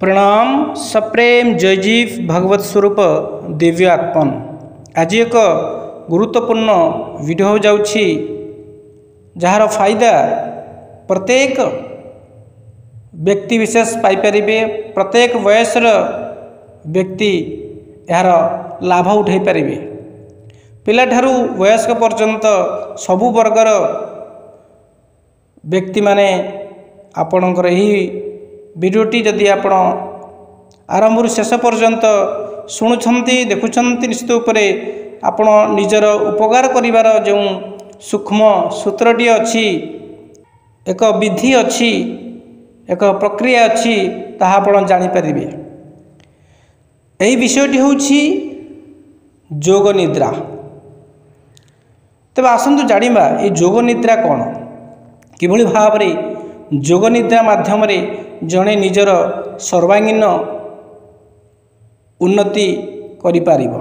प्रणाम सप्रेम जयजीव भगवत स्वरूप दिव्य आत्मन। आज एक गुरुत्वपूर्ण वीडियो हो जाउछि जार फायदा प्रत्येक व्यक्ति विशेष पाइपारे, प्रत्येक वयसर व्यक्ति यार लाभ उठाई पारे। पिला ठारू वयस्क पर्यंत सबु वर्गर व्यक्ति माने आपणकर यही वीडियोटी जदि आपण आरंभ शेष पर्यंत शुणुंट देखुंट निश्चित उपरे आपण निजर उपकार करिवार जो सूक्ष्म सूत्रटी अच्छी, एक विधि अच्छी, एक प्रक्रिया अच्छी, ताहा आपण जानिपारे। यही विषयटी होछि जोग निद्रा। तेबे आसंतु जानिबा ए जोग निद्रा कौन, किभଳି भावरे जोग निद्रा माध्यम जड़े निजर सर्वांगीन उन्नति करि पारिबो।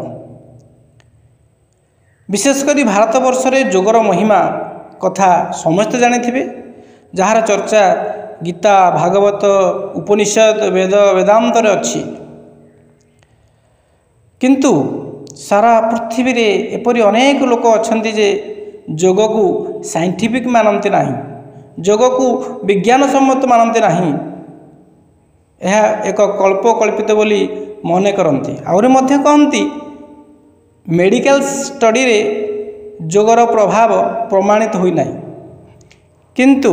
विशेषकर भारत वर्ष रे जोगर महिमा कथा समस्त जानिथिबे, जार चर्चा गीता, भागवत, उपनिषद, वेद, वेदांत रे अछि। किंतु सारा पृथ्वी रे एपरि अनेक लोक अछंती जे जोग को साइंटिफिक मानते नाही, जोग को विज्ञान सम्मत मानते नाही। यह एक कल्प कल्पित बोली मने करती। आउरी मध्य कहती मेडिकल स्टडी रे जोगर प्रभाव प्रमाणित होई नाही। किंतु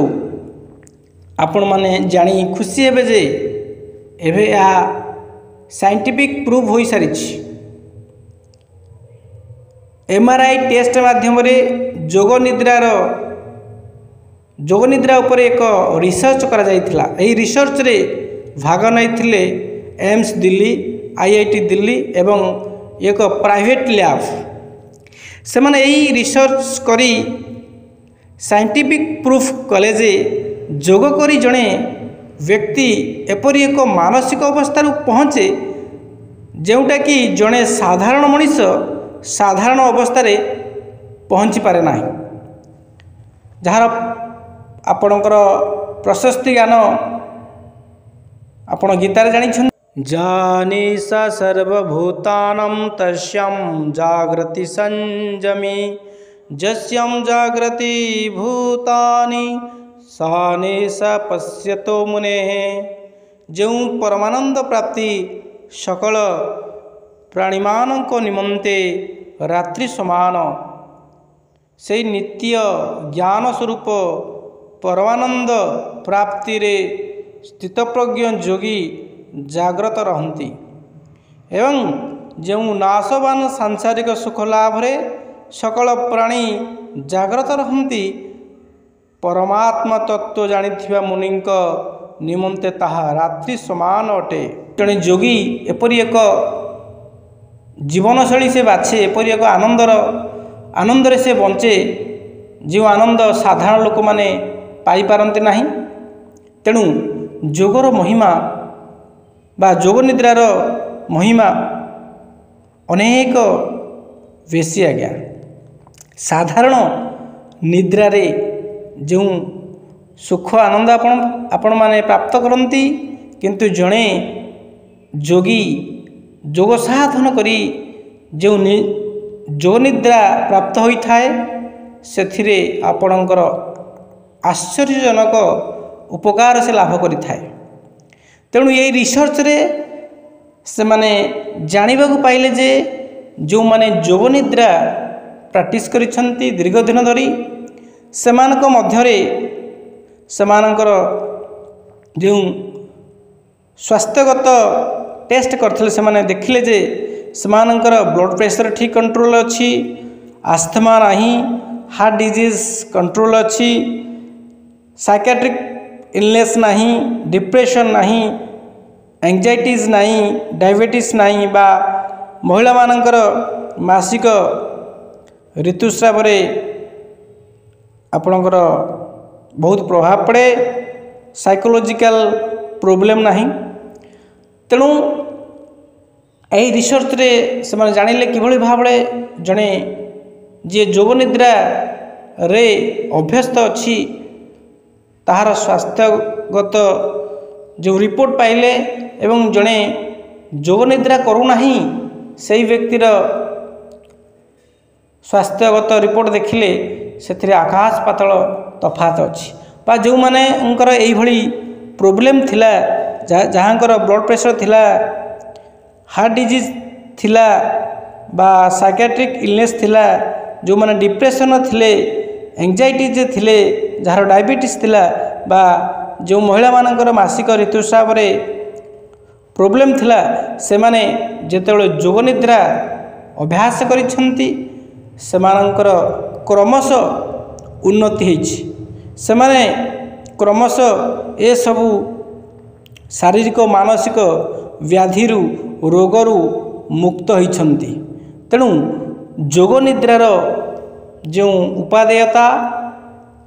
आपण माने जानी खुशी हेबे जे एबे आ साइंटिफिक प्रूफ होई सारिछि। एमआरआई टेस्ट माध्यम रे जोग निद्रा उपरे एक रिसर्च करा जायथिला। एही रिसर्च रे भाग नहीं एम्स दिल्ली, आईआईटी दिल्ली एवं एक प्राइवेट लैब से माने यही रिसर्च करी साइंटिफिक प्रूफ कले जे जोग करी जड़े व्यक्ति एपरी एक मानसिक अवस्था पहुँचे जोटा कि जड़े साधारण मनीष साधारण अवस्था पहुँची पारे ना। जार आपणकर प्रशस्ति गान आपण गीतार जानी जानी सा सर्वभूतानां तस्यां जागृति संयमी जस्यां जागृति भूतानि साने सा पश्यतो मुनेः। जो परमानंद प्राप्ति सकल प्राणीमानक निमंते रात्रि समान, से नित्य ज्ञान स्वरूप परमानंद प्राप्ति रे स्थितप्रज्ञ जोगी जाग्रत रहती एवं जो नाशवान सांसारिक सुख लाभ रे सकल प्राणी जाग्रत रहती, परमात्मा तत्व जानिथिबा मुनिंक निमंते ताहा रात्रि समान अटे। जड़े जोगी एपरी एक जीवनशैली से बाछे, एपरी एक आनंदरे से बंचे जो आनंद साधारण लोक माने पाई पारंती नाही। तेणु जोगर महिमा बा जोग निद्रार महिमा अनेक बेसी आज्ञा। साधारण निद्रा रे जो सुख आनंद आपण माने प्राप्त करती, किंतु जड़े जोगी जोग साधन करी जो जोग निद्रा प्राप्त होता है सेथिरे आपणकर आश्चर्यजनक उपकार से लाभ करि थाए। तेणु ये रिसर्च रे से माने जानिबा को पाइले जे जो माने जोग निद्रा प्रैक्टिस करिसंती दीर्घ दिन धरी सेमानक मध्यरे सेमानकर जो स्वास्थ्यगत टेस्ट करथिले सेमाने देखिले जे सेमानकर ब्लड प्रेशर ठीक कंट्रोल अच्छी, आस्थमा नहीं, हार्ट डिजीज कंट्रोल अच्छी, साइकेट्रिक इलनेस नहीं, डिप्रेशन नहीं, एंजाइटीज नहीं, डायबिटीज नहीं, बा महिला मानकर मासिक ऋतुस्राव रे आपणकर बहुत प्रभाव पड़े, साइकोलॉजिकल प्रॉब्लम नहीं। तेणु यही रिसर्च रे से माने जानिले किभଳି भाबरे जणे जे जोग निद्रा रे अभ्यस्त अच्छी ताहार स्वास्थ्यगत जो रिपोर्ट पाइले एवं जड़े जोग निद्रा करूना से व्यक्तिर स्वास्थ्यगत रिपोर्ट देखिले से आकाश पातल तफात अच्छी बा जो मैंने यही प्रोब्लेम थिला जहाँकर ब्लड प्रेशर थिला हार्ट डिजीज थिला बा साइकियाट्रिक इलनेस थिला जो मैंने डिप्रेशन थिले एंजाइटी जे थिले जार डायबिटीज थिला बा जो महिला मानकर मासिक ऋतुस्राव रे प्रोब्लेम थिला से माने जेतेबेले जोग निद्रा अभ्यास करिसेंती सेमानकर क्रमश उन्नति होइछि से माने क्रमश ए सबु शारीरिक मानसिक व्याधिरु रोगरु मुक्त होइछंती। तेणु जोग निद्रार जो उपादेयता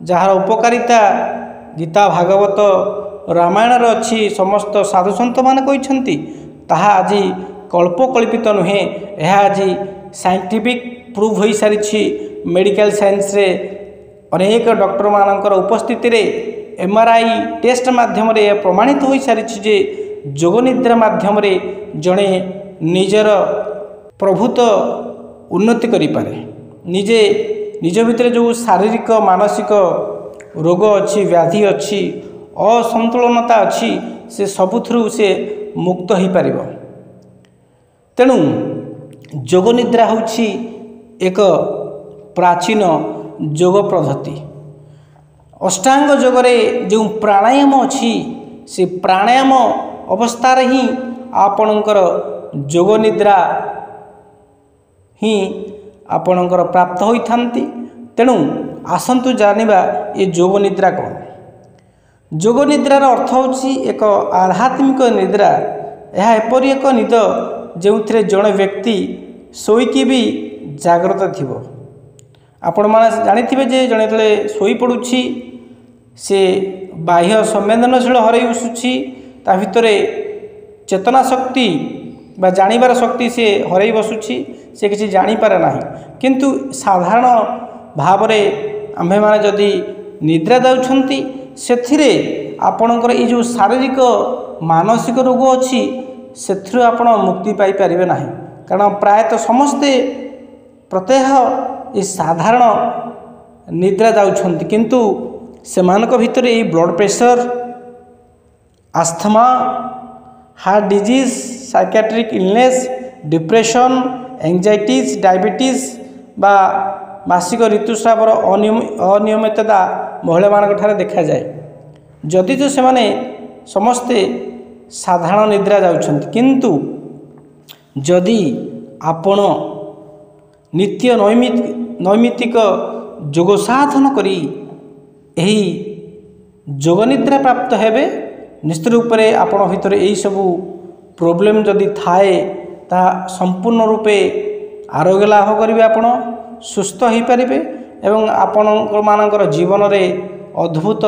जार उपकारिता गीता भागवत रामायण अच्छी समस्त साधु सन्त मान कहते ताहा आज कल्पकल्पित नुहे यह आज साइंटिफिक प्रूव हो सारी मेडिकल साइंस रे अनेक डॉक्टर मानकर उपस्थिति रे एमआरआई टेस्ट माध्यम रे प्रमाणित हो सारी जे जोग निद्रा माध्यम रे जड़े निजर प्रभुत्व उन्नति करिपारे निजे निज भितर जो शारीरिक मानसिक रोग अच्छी व्याधि अच्छी असंतुलनता अच्छी से सबुथु से मुक्त हो पार। तेणु जोग निद्रा होछि एक प्राचीन जोग पद्धति। अष्टांग जोगरे जो प्राणायाम अच्छी से प्राणायाम अवस्था ही आपणकर जोग निद्रा ही आपणकर प्राप्त होइथांती। तेणु आसंतु जानिबा ये जोग निद्रा कौन। जोग निद्रार अर्थ होछि एक आध्यात्मिक निद्रा। यह एपरि एक निद जो जड़े व्यक्ति शोईकी भी जाग्रत थिबो। आपण माने जानिथिबे जे जड़े तले शोई पड़ुछि से बाह्य संवेदनशील हरई बसुछि ता भितरे चेतना शक्ति बा जानिबार शक्ति से हरई बसुछि से किसी जानी पारे नाही। किंतु साधारण भाव रे आम्भे माने जदि निद्रा दाउछंती सेथिरे आपणकर ये जो शारीरिक मानसिक रोग अच्छी से आप मुक्ति पाई पारिबे नाही। कारण प्रायतः समस्ते प्रत्यह ये साधारण निद्रा जाउछंती किंतु सेमानक भितर ये blood pressure asthma heart disease psychiatric illness depression anxieties diabetes बा मासिक ऋतुस्रावर अनियमितता महिला मानक ठारे देखा जाए। जदि तो से माने समस्ते साधारण निद्रा जाउछंती किंतु जदि आपण नित्य नैमित्तिक जोग साधन करी एही जोग निद्रा प्राप्त हेबे निश्चित रूप से आपण भितर यही सबू प्रोब्लेम जदि थाए ता संपूर्ण रूपे आरोग्य लाभ करेंगे आपण सुस्थ हो पारे एवं आपण मानकर जीवन रे अद्भुत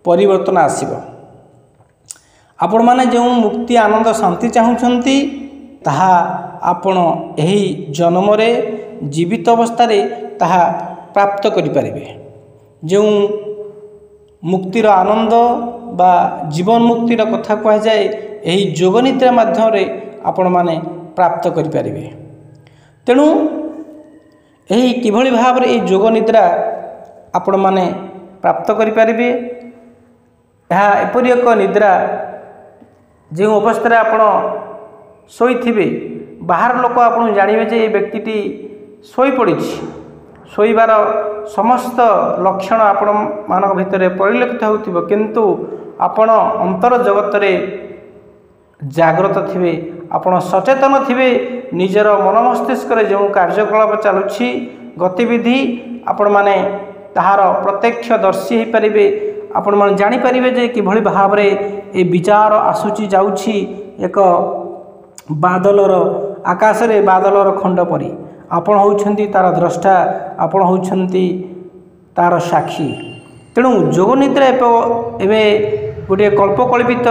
परिवर्तन आसीबो। आपण माने जो मुक्ति आनंद शांति चाहूछंती ताहा आपण एही जन्म रे जीवित अवस्था रे ताहा प्राप्त करि पारिबे। जो मुक्तिर आनंद बा जीवन मुक्तिर कथा कह जाए यही जोग निद्रा माध्यम रे आपण माने प्राप्त करि पारिबे। तेणु यही किभली भाव रे ये जोग निद्रा आपण माने प्राप्त करि पारिबे। यह एपरि एक निद्रा जो अवस्था आपण शोइथिबे बाहर लोक आपण जानिबे जे ये व्यक्तिटी शोई पड़िछि शोइबार समस्त लक्षण आपण मानक भितर परिलक्षित होउथिबो किंतु आपण अंतर जगत रे जागृत थिबे आपण सचेतन थिबे निजर मन मस्तिष्क रे जो कार्यकलाप चालुछि गतिविधि आपण माने ताहार प्रत्यक्ष दर्शी हो पारिबे। आपण माने जानि पारिबे जे किभली भाव रे ए विचार आसुची जाउछि एक बादलर आकाश रे बादलर खंड परी आपण होउछंती तार द्रष्टा आपण होउछंती तार साक्षी। तेणु जोग निद्रा एवं गोटे कल्पकल्पित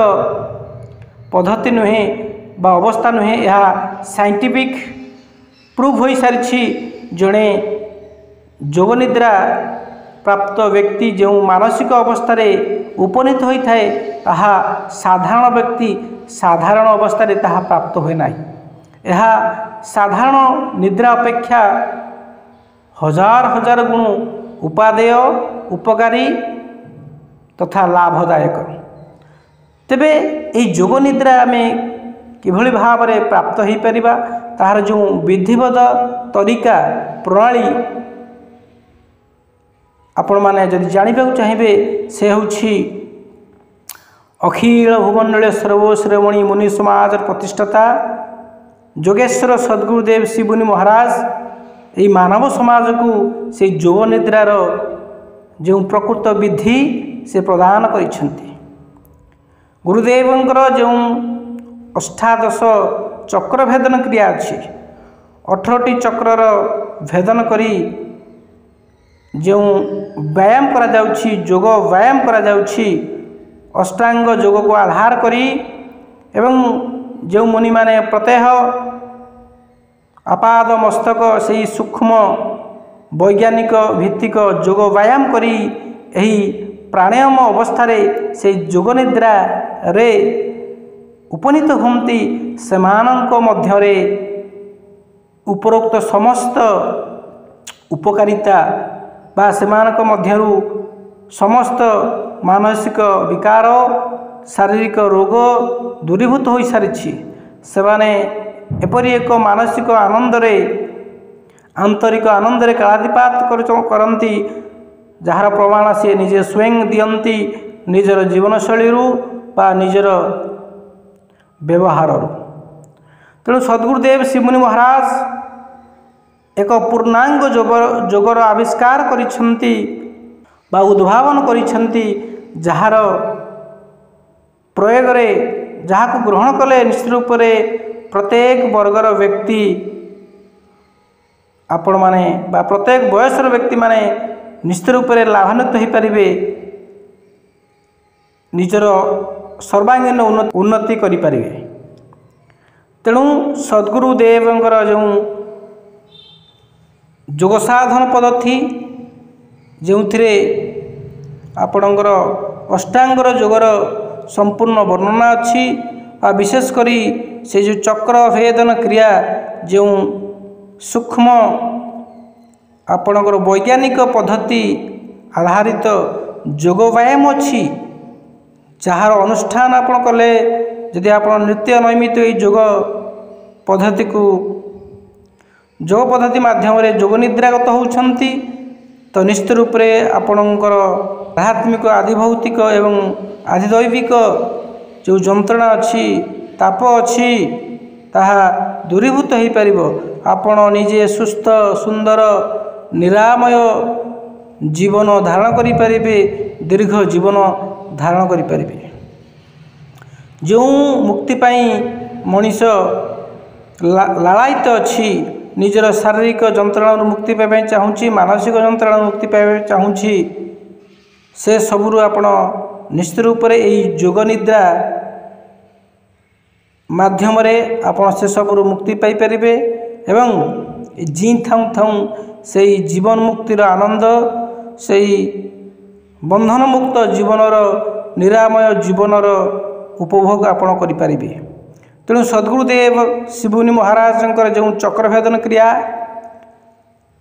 पद्धति नुहे बा अवस्था नुहे यह साइंटिफिक प्रूव हो सारी जड़े जोग निद्रा प्राप्त व्यक्ति जो मानसिक अवस्था उपनीत होता है ताहा साधारण व्यक्ति साधारण अवस्था ताहा प्राप्त हुए ना। यह साधारण निद्रा अपेक्षा हजार हजार गुण उपादेय उपकारी तथा लाभदायक। तेबे ये योग निद्रा आम किभली भाव में प्राप्त हो पारिबा ताहार जो विधिवत तरीका प्रणाली आपण माने जदि जानिबा चाहिए से होछि अखिल भुवनले सर्वश्रेमणी मुनि समाज प्रतिष्ठाता योगेश्वर सद्गुरुदेव शिवमुनि महाराज ये मानव समाज को से योग निद्रार जो प्रकृत विधि से प्रदान करिसेंति। गुरुदेवंकर जो अष्टादश चक्र भेदन क्रिया अच्छी 18टी चक्रर भेदन करी जो व्यायाम करा जाउछि योग व्यायाम करा जाउछि अष्टांग योग को आधार करी एवं जो मुनि माने प्रत्यह आपाद मस्तक से सूक्ष्म वैज्ञानिक भित्तिक योग व्यायाम करी एही प्राणायाम अवस्था से योग निद्रा रे उपनीत होती सेमानंक मध्यरे उपरोक्त समस्त उपकारिता बा सेमानक मध्यरु समस्त मानसिक विकार शारीरिक रोग दूरीभूत हो सारी सेमाने एपरी एक मानसिक आनंदरे आंतरिक आनंदरे कालातिपात करती जार प्रमाण सी निजे स्वयं दियंती निजर जीवनशैली बा निजर व्यवहार। तेणु सद्गुरुदेव शिवमुनि महाराज एक पूर्णांग जोगर आविष्कार करिसेंति बा उद्भावन करिसेंति जार प्रयोग रे जहाँ ग्रहण कले निश्चित रूप से प्रत्येक वर्गर व्यक्ति आपण माने बा प्रत्येक बयसर व्यक्ति माने निश्चित रूप से लाभान्वित हो पारे निजर सर्वांगीन उन्नति करें। तेणु सद्गुरुदेवंकर जो योग साधन पद्धति जो आपणकर अष्टांगर योगर संपूर्ण वर्णना अच्छी विशेषकर से जो चक्र भेदन क्रिया जो सूक्ष्म आपणकर वैज्ञानिक पद्धति आधारित योग व्यायाम अच्छी जार अनुष्ठान आपण कले जदि आप नित्य नैमित योग पद्धति को योग पद्धति माध्यम योग निद्रागत होती तो निश्चित रूप से आपणकर आध्यात्मिक आदिभौतिक एवं आदिदैविक जो जंत्रणा अच्छी ताप अच्छी ताहा दूरीभूत हो पार आपण निजे सुस्थ सुंदर निरामय जीवन धारण करें दीर्घ जीवन धारण करें। जो मुक्ति पाई मनीष लालायित अच्छी निजर शारीरिक जंत्रणा मुक्ति पाइबा चाहूँगी मानसिक जंत्रणा मुक्ति पाइबा चाहूँगी से सबुरु आपण निश्चित रूप से यही योग निद्रा माध्यम आपण से सबुरु मुक्ति पाई परिबे एवं जी थाऊ थाऊ से जीवन मुक्तिर आनंद से बंधन मुक्त जीवनर निरामय जीवनर उपभोग आपण करें। तेणु सद्गुरुदेव शिवमुनि महाराजंकर जो चक्रभेदन क्रिया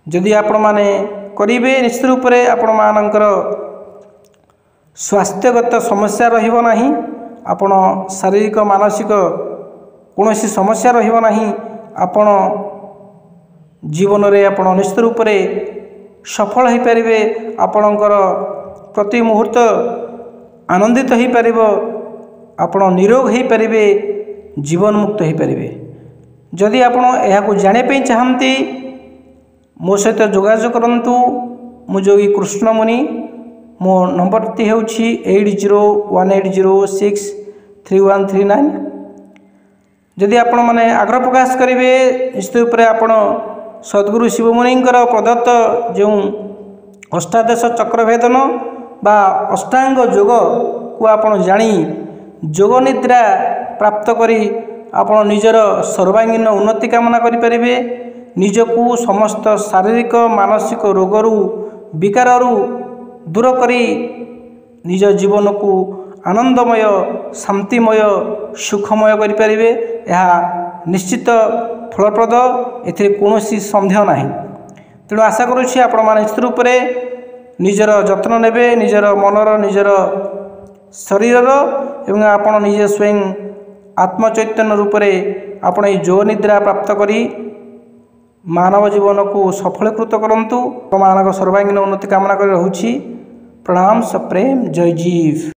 जदि आपण माने करेंगे निश्चित रूप से आपण मानकर स्वास्थ्यगत समस्या रहिबो नाही आपण शारीरिक मानसिक कौन समस्या रहिबो नाही आपण जीवन रे आपण निश्चित रूप से सफल हो पारे आपणकर प्रति मुहूर्त आनंदित हो पार आपण निरोग हो पारे जीवन मुक्त हो पारे। जदि आपण यह जानापी चाहती मो सहित जोगाजोग करंतु मु जोगी कृष्णमुनि मो नंबरटी हूँ 8018063139। जदि आपण माने आग्रह प्रकाश करेंगे निश्चित रूप से आपण सद्गुरु शिवमुनिंकर प्रदत्त जो अष्टादश चक्रभेदन बा अष्टांग योग को आपण जानी योग निद्रा प्राप्त करी आपण निजर सर्वांगीन उन्नति कामना करें निजकू समस्त शारीरिक मानसिक रोगरू विकारु दूर करी निज जीवन को आनंदमय शांतिमय सुखमय करें निश्चित फलप्रद ए कौन सन्देह ना। तेणु आशा करुँच आपण मैंने रूप निजर जत्न नेबे निजर मनर निजर शरीरर एवं आपण निजे स्वयं आत्मचैतन्य रूप से आपण योग निद्रा प्राप्त करी मानव जीवन को सफलकृत करंतु। मान सर्वांगीन उन्नति कामना कर रहुछि। प्रणाम सप्रेम जय जीव।